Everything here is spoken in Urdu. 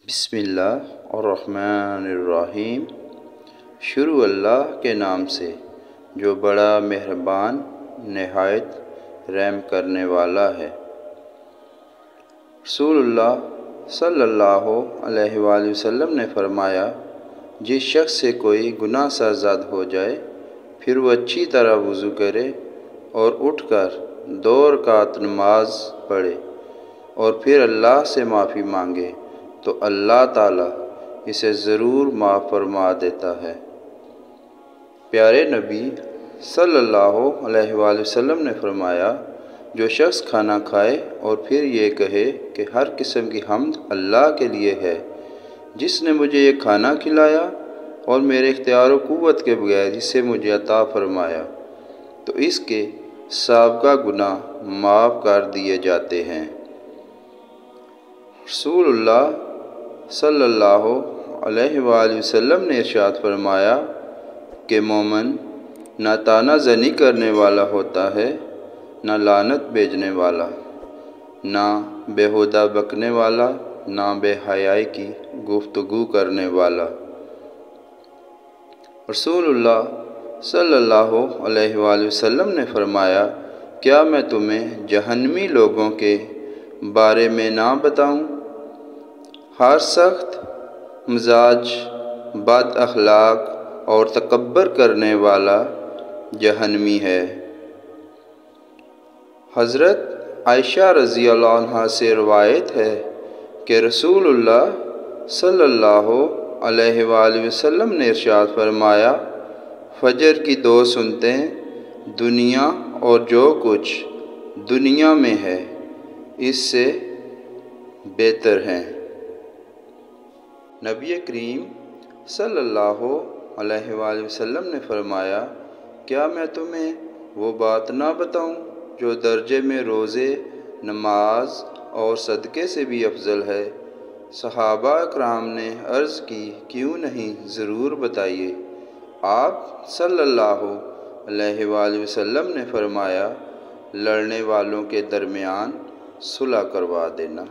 بسم اللہ الرحمن الرحیم۔ شروع اللہ کے نام سے جو بڑا مہربان نہایت رحم کرنے والا ہے۔ رسول اللہ صلی اللہ علیہ وآلہ وسلم نے فرمایا، جس شخص سے کوئی گناہ سرزد ہو جائے پھر وہ اچھی طرح وضو کرے اور اٹھ کر 2 رکعت نماز پڑھے اور پھر اللہ سے معافی مانگے تو اللہ تعالیٰ اسے ضرور معاف فرما دیتا ہے۔ پیارے نبی صلی اللہ علیہ وآلہ وسلم نے فرمایا، جو شخص کھانا کھائے اور پھر یہ کہے کہ ہر قسم کی حمد اللہ کے لیے ہے جس نے مجھے یہ کھانا کھلایا اور میرے اختیار و قوت کے بغیر اسے مجھے عطا فرمایا، تو اس کے سابقہ گناہ معاف کر دیے جاتے ہیں۔ رسول اللہ صلی اللہ علیہ وآلہ وسلم نے ارشاد فرمایا کہ مومن نہ طعنہ زنی کرنے والا ہوتا ہے، نہ لعنت بھیجنے والا، نہ بیہودہ بکنے والا، نہ بے حیائی کی گفتگو کرنے والا۔ رسول اللہ صلی اللہ علیہ وآلہ وسلم نے فرمایا، کیا میں تمہیں جہنمی لوگوں کے بارے میں نہ بتاؤں؟ ہر سخت مزاج، بد اخلاق اور تکبر کرنے والا جہنمی ہے۔ حضرت عائشہ رضی اللہ عنہا سے روایت ہے کہ رسول اللہ صلی اللہ علیہ وآلہ وسلم نے ارشاد فرمایا، فجر کی 2 سنتیں دنیا اور جو کچھ دنیا میں ہے اس سے بہتر ہیں۔ نبی کریم صلی اللہ علیہ وآلہ وسلم نے فرمایا، کیا میں تمہیں وہ بات نہ بتاؤں جو درجے میں روزے، نماز اور صدقے سے بھی افضل ہے؟ صحابہ اکرام نے عرض کی، کیوں نہیں، ضرور بتائیے۔ آپ صلی اللہ علیہ وآلہ وسلم نے فرمایا، لڑنے والوں کے درمیان صلح کروا دینا۔